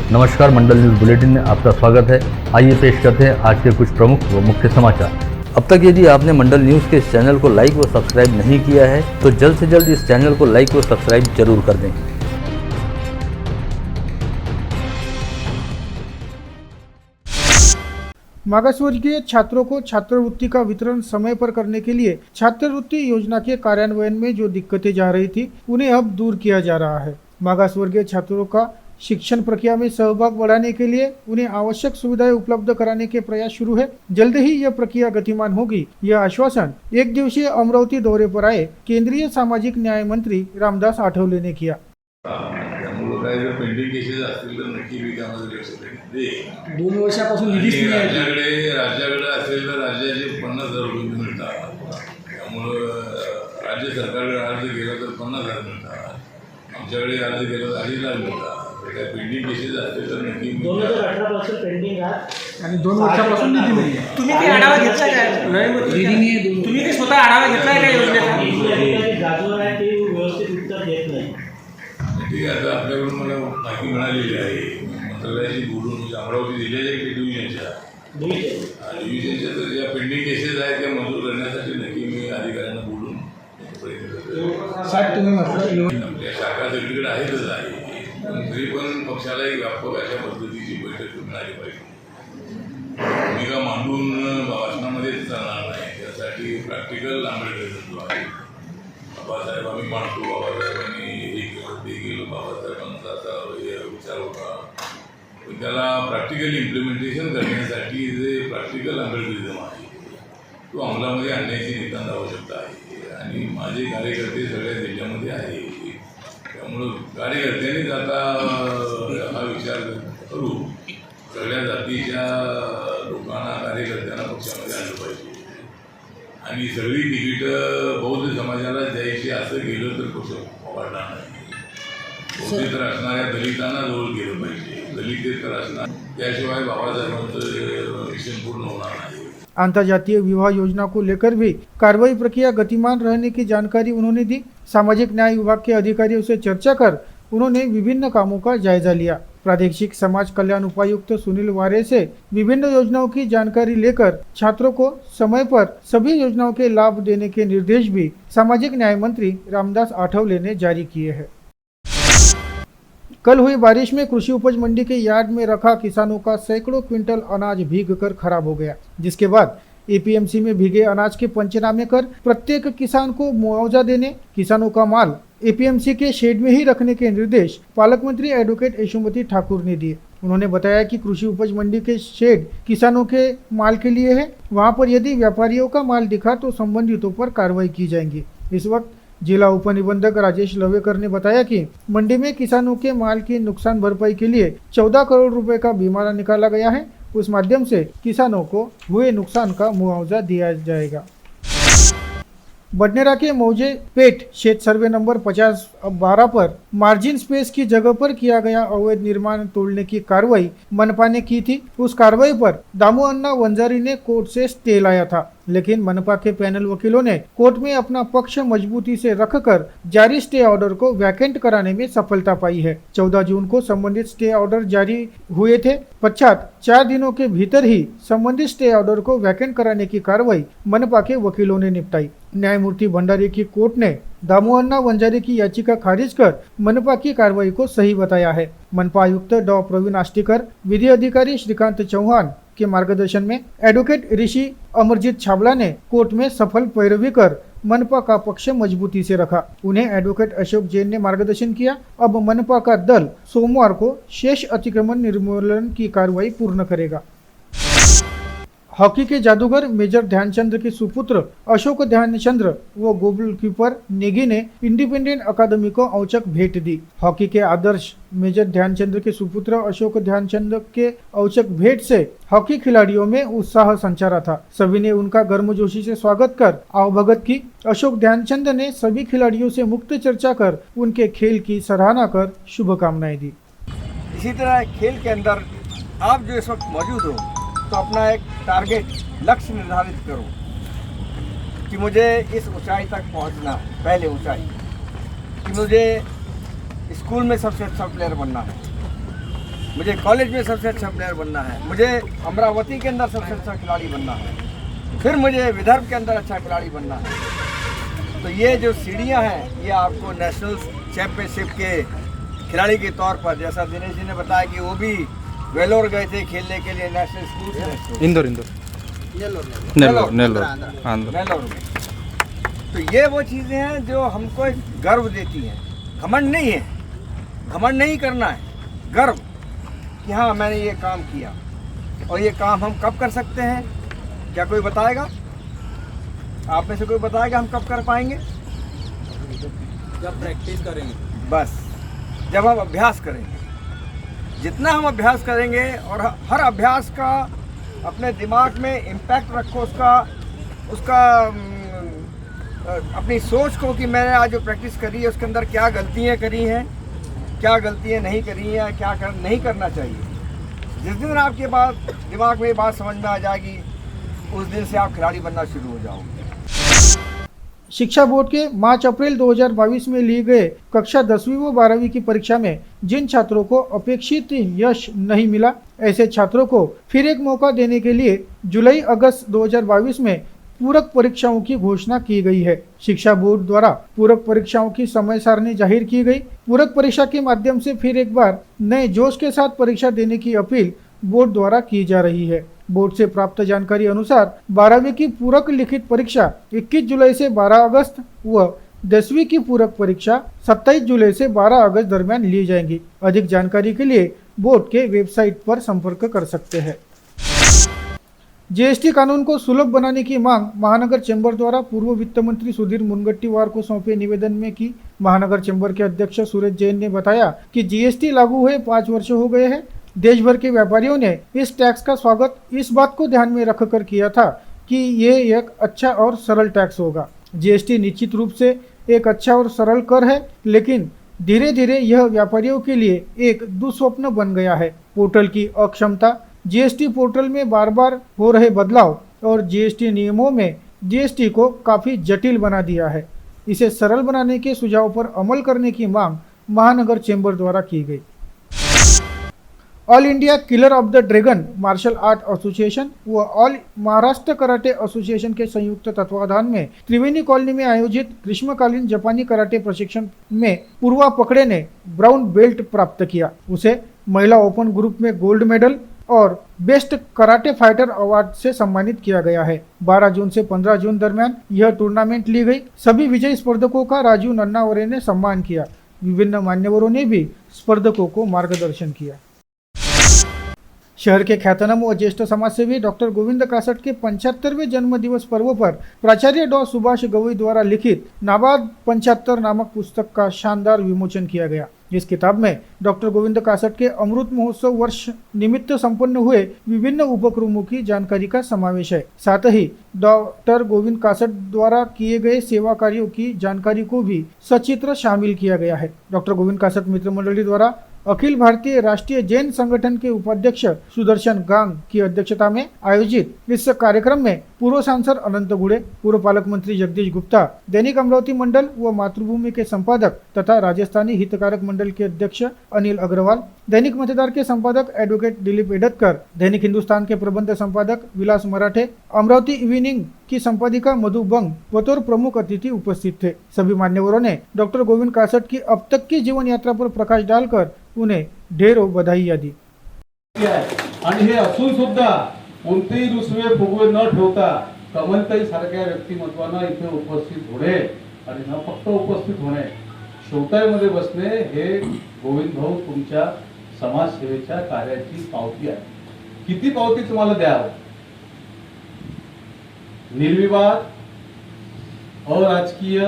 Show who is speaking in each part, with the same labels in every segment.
Speaker 1: नमस्कार, मंडल news bulletin में आपका स्वागत है। आइए पेश करते हैं आज के कुछ प्रमुख व मुख्य समाचार। अब तक यदि आपने मंडल न्यूज़ के इस चैनल को लाइक व सब्सक्राइब नहीं किया है तो जल्द से जल्द इस चैनल को लाइक व सब्सक्राइब जरूर कर दें।
Speaker 2: मागासवर्गीय छात्रों को छात्रवृत्ति का वितरण समय पर करने के लिए छात्रवृत्ति योजना के कार्यान्वयन में जो दिक्कतें जा रही थी उन्हें अब दूर किया जा रहा है। मागासवर्गीय छात्रों का शिक्षण प्रक्रिया में सहभाग बढ़ाने के लिए उन्हें आवश्यक सुविधाएं उपलब्ध कराने के प्रयास शुरू है। जल्द ही यह प्रक्रिया गतिमान होगी, यह आश्वासन एक दिवसीय अमरावती दौरे पर आए केंद्रीय सामाजिक न्याय मंत्री रामदास आठवले ने किया।
Speaker 3: पेंडिंग केसेस असतील तर नक्की मी त्यामध्ये लक्ष देईन।
Speaker 2: 2 वर्षापासून निधीच नाही आहे।
Speaker 3: राज्याकडे असेल तर राज्याचे 50,000 रुपये मिळतात, त्यामुळं राज्य सरकारकडे अर्ज केला तर 50,000 मिळतात, आमच्याकडे अर्ज केला तर 2,50,000 मिळतात। काय पेंडिंग केसेस असतील तर नक्की
Speaker 4: 2018 पासून पेंडिंग आहे
Speaker 2: आणि 2 वर्षापासून निधी नाही आहे।
Speaker 5: तुम्ही काही आढावा घेतला काय? तुम्ही काही स्वतः आढावा घेतलाय का योजनेचा?
Speaker 4: जागेवर आहे ते व्यवस्थित उत्तर देत नाही।
Speaker 3: ठीक आहे, आता आपल्याकडून मला माहिती मिळालेली आहे, मंत्रालयाशी बोलून म्हणजे अमरावती जिल्ह्याच्या डिव्हिजनच्या तर ज्या पेंडिंग केसेस आहेत त्या मंजूर करण्यासाठी नक्की मी अधिकाऱ्यांना बोलून प्रयत्न करतो।
Speaker 2: साहेब तुम्ही म्हटलं
Speaker 3: आपल्या शाखा सगळीकडे आहेतच आहे, पण तरी पण पक्षाला एक व्यापक अशा पद्धतीची बैठक मिळाली पाहिजे। भूमिका मांडून भाषणामध्येच चालणार नाही, त्यासाठी प्रॅक्टिकल आंबेडकर आहे। बाबासाहेब आम्ही मानतो, बाबासाहेबांनी हे केलं ते केलं, बाबासाहेबांचा असा विचार होता, पण त्याला प्रॅक्टिकल इम्प्लिमेंटेशन करण्यासाठी जे प्रॅक्टिकल आंबेडकरिझम आहे तो अंमलामध्ये आणण्याची नितांत आवश्यकता आहे। आणि माझे कार्यकर्ते सगळ्या जिल्ह्यामध्ये आहे, त्यामुळं कार्यकर्त्यांनीच आता हा विचार करू, सगळ्या जातीच्या लोकांना कार्यकर्त्यांना पक्षामध्ये आणलं पाहिजे आणि सगळी तिकीटं बौद्ध समाजाला द्यायची असं केलं तर पक्ष वाढणार नाही। बौद्ध तर असणाऱ्या दलितांना जवळ गेलं पाहिजे, दलित तर असणार, त्याशिवाय बाबासाहेबांचं मिशन पूर्ण होणार नाही।
Speaker 2: अंतर्जातीय विवाह योजना को लेकर भी कार्रवाई प्रक्रिया गतिमान रहने की जानकारी उन्होंने दी। सामाजिक न्याय विभाग के अधिकारियों से चर्चा कर उन्होंने विभिन्न कामों का जायजा लिया। प्रादेशिक समाज कल्याण उपायुक्त सुनील वारे से विभिन्न योजनाओं की जानकारी लेकर छात्रों को समय पर सभी योजनाओं के लाभ देने के निर्देश भी सामाजिक न्याय मंत्री रामदास आठवले ने जारी किए हैं। कल हुई बारिश में कृषि उपज मंडी के यार्ड में रखा किसानों का सैकड़ों क्विंटल अनाज भीगकर खराब हो गया, जिसके बाद एपीएमसी में भीगे अनाज के पंचनामे कर प्रत्येक किसान को मुआवजा देने, किसानों का माल एपीएमसी के शेड में ही रखने के निर्देश पालक मंत्री एडवोकेट यशोमती ठाकुर ने दिए। उन्होंने बताया कि कृषि उपज मंडी के शेड किसानों के माल के लिए है, वहां पर यदि व्यापारियों का माल दिखा तो संबंधितों पर कार्रवाई की जाएगी। इस वक्त जिला उपनिबंधक राजेश लवेकर ने बताया कि मंडी में किसानों के माल की नुकसान भरपाई के लिए 14 करोड़ रुपए का बीमा निकाला गया है, उस माध्यम से किसानों को हुए नुकसान का मुआवजा दिया जाएगा। बडनेरा के मौजे पेट क्षेत्र सर्वे नंबर 50/12 पर मार्जिन स्पेस की जगह पर किया गया अवैध निर्माण तोड़ने की कार्रवाई मनपा ने की थी। उस कार्रवाई पर दामू अन्ना वंजारी ने कोर्ट से स्टे लाया था, लेकिन मनपा के पैनल वकीलों ने कोर्ट में अपना पक्ष मजबूती से रखकर जारी स्टे ऑर्डर को वैकेंट कराने में सफलता पाई है। 14 जून को संबंधित स्टे ऑर्डर जारी हुए थे। पश्चात 4 दिनों के भीतर ही संबंधित स्टे ऑर्डर को वैकेंट कराने की कार्रवाई मनपा के वकीलों ने निपटाई। न्यायमूर्ति भंडारी की कोर्ट ने दामू अन्ना वंजारी की याचिका खारिज कर मनपा की कार्रवाई को सही बताया है। मनपा आयुक्त डॉ प्रवीण आष्टीकर, विधि अधिकारी श्रीकांत चौहान के मार्गदर्शन में एडवोकेट ऋषि अमरजीत छाबला ने कोर्ट में सफल पैरवी कर मनपा का पक्ष मजबूती से रखा। उन्हें एडवोकेट अशोक जैन ने मार्गदर्शन किया। अब मनपा का दल सोमवार को शेष अतिक्रमण निर्मूलन की कार्रवाई पूर्ण करेगा। हॉकी के जादूगर मेजर ध्यानचंद के सुपुत्र अशोक ध्यानचंद्र व गोलकीपर नेगी ने इंडिपेंडेंट अकादमी को औचक भेंट दी। हॉकी के आदर्श मेजर ध्यानचंद के सुपुत्र अशोक ध्यानचंद के औचक भेंट से हॉकी खिलाड़ियों में उत्साह संचारा था। सभी ने उनका गर्मजोशी से स्वागत कर आवभगत की। अशोक ध्यानचंद ने सभी खिलाड़ियों से मुक्त चर्चा कर उनके खेल की सराहना कर शुभकामनाएं दी।
Speaker 6: इसी तरह खेल के अंदर आप जो इस वक्त मौजूद हो तो अपना एक टारगेट लक्ष्य निर्धारित करो कि मुझे इस ऊंचाई तक पहुंचना है, पहले ऊंचाई कि मुझे स्कूल में सबसे अच्छा प्लेयर बनना है, मुझे कॉलेज में सबसे अच्छा प्लेयर बनना है, मुझे अमरावती के अंदर सबसे अच्छा खिलाड़ी बनना है, फिर मुझे विदर्भ के अंदर अच्छा खिलाड़ी बनना है। तो ये जो सीढ़ियाँ हैं ये आपको नेशनल चैंपियनशिप के खिलाड़ी के तौर पर, जैसा दिनेश जी ने बताया कि वो भी वेलोर गए थे खेलने के लिए नेशनल स्कूल से,
Speaker 5: इंदौर नेल्लोर
Speaker 6: वेलोर में। तो ये वो चीज़ें हैं जो हमको एक गर्व देती हैं। घमंड नहीं है, घमंड नहीं करना है, गर्व कि हाँ मैंने ये काम किया। और ये काम हम कब कर सकते हैं, क्या कोई बताएगा? आप में से कोई बताएगा हम कब कर पाएंगे?
Speaker 5: जब प्रैक्टिस करेंगे,
Speaker 6: बस जब हम अभ्यास करेंगे। जितना हम अभ्यास करेंगे और हर अभ्यास का अपने दिमाग में इम्पैक्ट रखो, उसका अपनी सोच को कि मैंने आज जो प्रैक्टिस करी है उसके अंदर क्या गलतियाँ करी हैं, क्या गलतियाँ नहीं करी हैं, क्या नहीं करना चाहिए। जिस दिन आपके बात दिमाग में ये बात समझ में आ जाएगी, उस दिन से आप खिलाड़ी बनना शुरू हो जाओगे।
Speaker 2: शिक्षा बोर्ड के मार्च अप्रैल 2022 में लिए गए कक्षा 10वीं व 12वीं की परीक्षा में जिन छात्रों को अपेक्षित यश नहीं मिला, ऐसे छात्रों को फिर एक मौका देने के लिए जुलाई अगस्त 2022 में पूरक परीक्षाओं की घोषणा की गई है। शिक्षा बोर्ड द्वारा पूरक परीक्षाओं की समय सारणी जाहिर की गई। पूरक परीक्षा के माध्यम से फिर एक बार नए जोश के साथ परीक्षा देने की अपील बोर्ड द्वारा की जा रही है। बोर्ड से प्राप्त जानकारी अनुसार 12वीं की पूरक लिखित परीक्षा 21 जुलाई से 12 अगस्त व 10वीं की पूरक परीक्षा 27 जुलाई से 12 अगस्त दरमियान ली जाएंगी। अधिक जानकारी के लिए बोर्ड के वेबसाइट पर संपर्क कर सकते हैं। जीएसटी कानून को सुलभ बनाने की मांग महानगर चैम्बर द्वारा पूर्व वित्त मंत्री सुधीर मुनगंटीवार को सौंपे निवेदन में की। महानगर चैम्बर के अध्यक्ष सूरज जैन ने बताया कि जीएसटी लागू हुए 5 वर्ष हो गए हैं। देश भर के व्यापारियों ने इस टैक्स का स्वागत इस बात को ध्यान में रखकर किया था कि ये एक अच्छा और सरल टैक्स होगा। जीएसटी निश्चित रूप से एक अच्छा और सरल कर है, लेकिन धीरे धीरे यह व्यापारियों के लिए एक दुस्वप्न बन गया है। पोर्टल की अक्षमता, जीएसटी पोर्टल में बार बार हो रहे बदलाव और जीएसटी नियमों में जीएसटी को काफी जटिल बना दिया है। इसे सरल बनाने के सुझाव पर अमल करने की मांग महानगर चैम्बर द्वारा की गई। All India killer of the dragon martial art association व ऑल महाराष्ट्र कराटे एसोसिएशन के संयुक्त तत्वाधान में त्रिवेणी कॉलोनी में आयोजित ग्रीष्मकालीन जापानी कराटे प्रशिक्षण में पूर्वा पकड़े ने ब्राउन बेल्ट प्राप्त किया। उसे महिला ओपन ग्रुप में गोल्ड मेडल और बेस्ट कराटे फाइटर अवार्ड से सम्मानित किया गया है। 12 जून से 15 जून दरमियान यह टूर्नामेंट ली गई। सभी विजयी स्पर्धकों का राजीव नन्नावरे ने सम्मान किया। विभिन्न मान्यवरों ने भी स्पर्धकों को मार्गदर्शन किया। शहर के ख्यातनाम व ज्येष्ठ समाजसेवी डॉक्टर गोविंद कासट के 75वें जन्म दिवस पर्व पर प्राचार्य डॉ सुभाष गवई द्वारा लिखित नाबाद 75 नामक पुस्तक का शानदार विमोचन किया गया। इस किताब में डॉक्टर गोविंद कासट के अमृत महोत्सव वर्ष निमित्त संपन्न हुए विभिन्न उपक्रमों की जानकारी का समावेश है। साथ ही डॉक्टर गोविंद कासट द्वारा किए गए सेवा कार्यों की जानकारी को भी सचित्र शामिल किया गया है। डॉक्टर गोविंद कासट मित्र मंडली द्वारा अखिल भारतीय राष्ट्रीय जैन संगठन के उपाध्यक्ष सुदर्शन गांग की अध्यक्षता में आयोजित इस कार्यक्रम में पूर्व सांसद अनंत गुड़े, पूर्व पालक मंत्री जगदीश गुप्ता, दैनिक अमरावती मंडल व मातृभूमि के संपादक तथा राजस्थानी हितकारक मंडल के अध्यक्ष अनिल अग्रवाल, दैनिक मतदार के संपादक एडवोकेट दिलीप एडतकर, दैनिक हिंदुस्तान के प्रबंध संपादक विलास मराठे, अमरावती इवनिंग की संपादिका मधु बंग बतौर प्रमुख अतिथि उपस्थित थे। सभी मान्यवरों ने डॉक्टर गोविंद कासट की अब तक की जीवन यात्रा पर प्रकाश डालकर उन्हें ढेरों बधाई दी।
Speaker 7: आणि हे असून सुद्धा कोणतेही रुसवे फुगवे न ठेवता कमलताई सारख्या व्यक्तिमत्वांना इथे उपस्थित होणे आणि न फक्त उपस्थित होणे, शोताईमध्ये बसणे हे गोविंद भाऊ तुमच्या समाजसेवेच्या कार्याची पावती आहे। किती पावती तुम्हाला द्यावं? निर्विवाद अराजकीय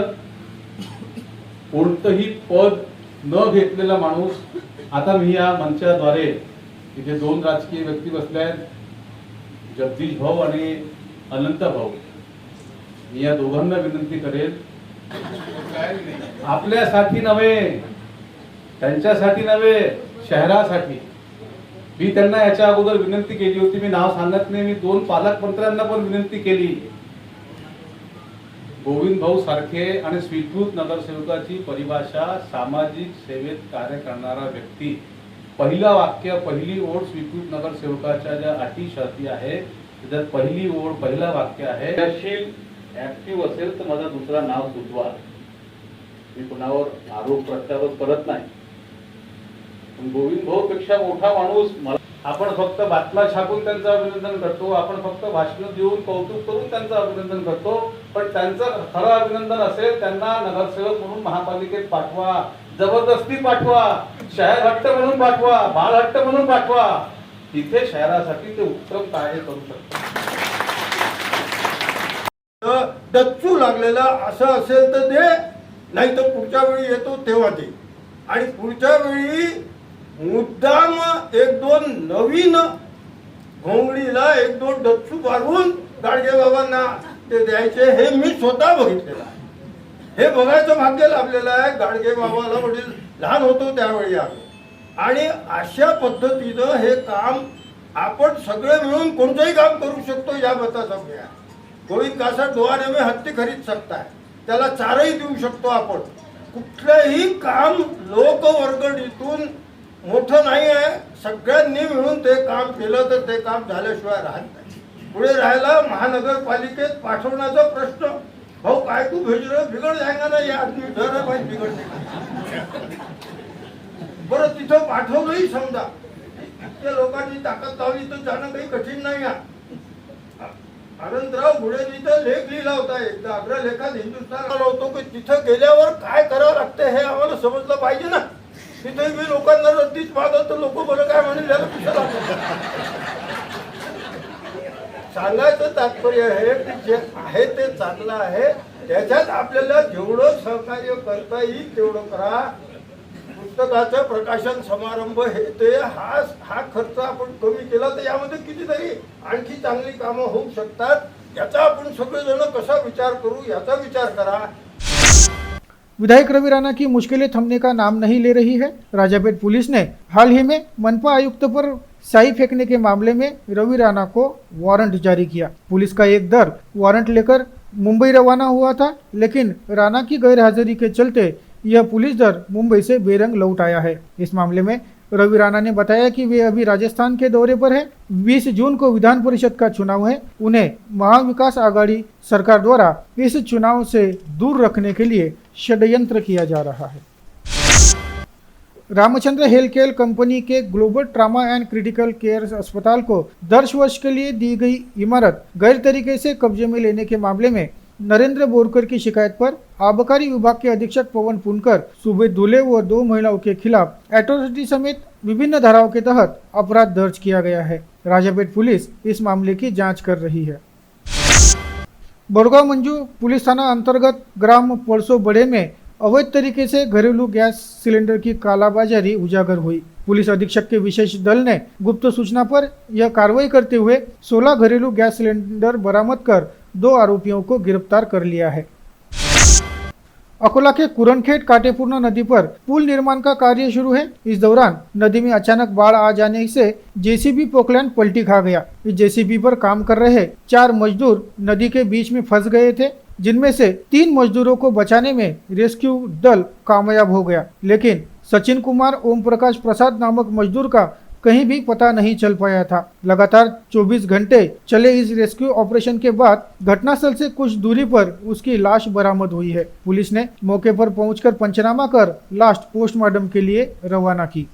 Speaker 7: कोणतंही पद न घेतलेला माणूस। आता मी या मंचाद्वारे इथे 2 राजकीय व्यक्ती बसले आहेत, जगदीश भाऊ आणि अनंत भाऊ। मी या दोघांना विनंती करेल, आपल्यासाठी नव्हे, त्यांच्यासाठी नव्हे, शहरासाठी। मी त्यांना याच्या अगोदर विनंती केली होती, मी नाव सांगत नाही, मी 2 पालकमंत्र्यांना पण विनंती केली, गोविंद भाऊ सारखे आणि स्वीकृत नगरसेवकाची परिभाषा सामाजिक सेवेत कार्य करणारा व्यक्ती पहिलं वाक्य, पहिली ओळ स्वीकृत नगरसेवकाच्या ज्या अटी शर्ती आहे त्याच्यात पहिली ओळ पहिलं वाक्य आहे, क्रियाशील ऍक्टिव्ह असेल तर माझं दुसरा नाव सुचवा. मी कुणावर आरोप प्रत्यारोप करत नाही, पण गोविंद भाऊ पेक्षा मोठा माणूस मला. आपण फक्त बातम्या छापून त्यांचं अभिनंदन करतो, आपण फक्त भाषण देऊन कौतुक करून त्यांचं अभिनंदन करतो, पण त्यांचं खरं अभिनंदन असेल त्यांना नगरसेवक म्हणून महापालिकेत पाठवा, जबरदस्ती पाठवा, शहर हट्ट म्हणून पाठवा, बाल हट्ट म्हणून पाठवा. तिथे शहरासाठी ते उत्तम कार्य करू शकतात.
Speaker 8: डच्चू लागलेला असं असेल तर दे, नाही तर पुढच्या वेळी येतो तेव्हा दे. आणि पुढच्या वेळी मुद्दाम एक दोन नवीन घोंगडीला एक दोन डच्चू वाढवून गाडगे बाबांना ते द्यायचे, हे मी स्वतः बघितलेलं आहे. हे बघायचं भाग्य लाभलेलं आहे. गाडगे बाबाला वडील लहान होतो त्यावेळी आलो, आणि अशा पद्धतीनं हे काम आपण सगळे मिळून कोणतंही काम करू शकतो या मताचा मी आहे. गोविंद कासार दोहाने में हत्ती खरीद सकता है, त्याला चारही देऊ शकतो आपण. कुठलंही काम लोकवर्गणीतून मोठं नाही आहे. सगळ्यांनी मिळून ते काम केलं तर ते काम झाल्याशिवाय राहत नाही. पुढे राहिला महानगरपालिकेत पाठवण्याचा प्रश्न. भाऊ काय तू भेज रहे, बिगड़ जाएगा ना, ये आदमी डर है भाई बिगड़ने. बरं तिथं पाठवलंही समजा, इतक्या लोकांनी ताकद लावली तर जाणं काही कठीण नाही आहे. आनंदराव गुळेंनी तर लेख लिहिला होता एकदा अग्रलेखात हिंदुस्थान होतो की तिथं गेल्यावर काय करावं लागतं हे आम्हाला समजलं पाहिजे ना. तिथे मी लोकांना रद्दीच मागत तर लोक बरं काय म्हणेल याला कुठं सांगायचं तात्पर्य आहे की जे आहे ते चांगलं आहे, त्याच्यात आपल्याला जेवढं सहकार्य करता येईल तेवढं करा. पुस्तकाचं प्रकाशन समारंभ हे ते हा खर्च आपण कमी केला तर यामध्ये कितीतरी आणखी चांगली कामं होऊ शकतात. याचा आपण सगळेजण कसा विचार करू याचा विचार करा.
Speaker 2: विधायक रवि राणा की मुश्किलें थमने का नाम नहीं ले रही है। राजापेट पुलिस ने हाल ही में मनपा आयुक्त पर स्याही फेंकने के मामले में रवि राणा को वारंट जारी किया। पुलिस का एक दल वारंट लेकर मुंबई रवाना हुआ था, लेकिन राणा की गैरहाजिरी के चलते यह पुलिस दल मुंबई से बेरंग लौट आया है। इस मामले में रवि राणा ने बताया कि वे अभी राजस्थान के दौरे पर है। 20 जून को विधान परिषद का चुनाव है। उन्हें महाविकास आघाड़ी सरकार द्वारा इस चुनाव से दूर रखने के लिए षड्यंत्र किया जा रहा है। रामचंद्र हेल्थ केयर कंपनी के global trauma and critical care अस्पताल को 10 वर्ष के लिए दी गई इमारत गैर तरीके से कब्जे में लेने के मामले में नरेंद्र बोरकर की शिकायत पर आबकारी विभाग के अधीक्षक पवन पुनकर, सूबे दूल्हे व 2 महिलाओं के खिलाफ एट्रोसिटी समेत विभिन्न धाराओं के तहत अपराध दर्ज किया गया है। राजापेट पुलिस इस मामले की जांच कर रही है। बोरगांव मंजू पुलिस थाना अंतर्गत ग्राम पड़सो बड़े में अवैध तरीके से घरेलू गैस सिलेंडर की कालाबाजारी उजागर हुई। पुलिस अधीक्षक के विशेष दल ने गुप्त सूचना पर यह कार्रवाई करते हुए 16 घरेलू गैस सिलेंडर बरामद कर 2 आरोपियों को गिरफ्तार कर लिया है। अकोला के कुरणखेत काटेपूर्णा नदी पर पुल निर्माण का कार्य शुरू है। इस दौरान नदी में अचानक बाढ़ आ जाने से जेसीबी पोकलैंड पलटी खा गया। इस जेसीबी पर काम कर रहे 4 मजदूर नदी के बीच में फंस गए थे, जिनमें से 3 मजदूरों को बचाने में रेस्क्यू दल कामयाब हो गया, लेकिन सचिन कुमार ओम प्रकाश प्रसाद नामक मजदूर का कहीं भी पता नहीं चल पाया था। लगातार 24 घंटे चले इस रेस्क्यू ऑपरेशन के बाद घटनास्थल से कुछ दूरी पर उसकी लाश बरामद हुई है। पुलिस ने मौके पर पहुंचकर पंचनामा कर लाश पोस्टमार्टम के लिए रवाना की।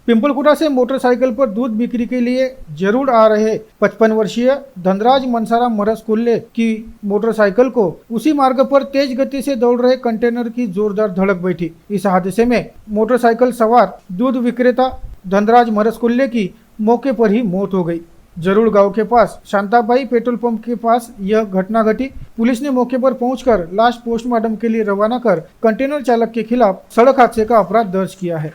Speaker 2: पिंपलकुटा से मोटरसाइकिल पर दूध बिक्री के लिए जरूर आ रहे 55 वर्षीय धनराज मनसाराम मरसकुल्ले की मोटरसाइकिल को उसी मार्ग पर तेज गति से दौड़ रहे कंटेनर की जोरदार धड़क बैठी। इस हादसे में मोटरसाइकिल सवार दूध विक्रेता धनराज मरसकुल्ले की मौके पर ही मौत हो गई। जरूर गांव के पास शांताबाई पेट्रोल पंप के पास यह घटना घटी। पुलिस ने मौके पर पहुंचकर लाश पोस्टमार्टम के लिए रवाना कर कंटेनर चालक के खिलाफ सड़क हादसे का अपराध दर्ज किया है।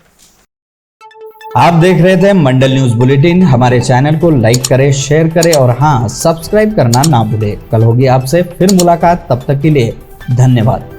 Speaker 9: आप देख रहे थे मंडल न्यूज बुलेटिन। हमारे चैनल को लाइक करें, शेयर करें और हाँ, सब्सक्राइब करना ना भूलें। कल होगी आपसे फिर मुलाकात, तब तक के लिए धन्यवाद।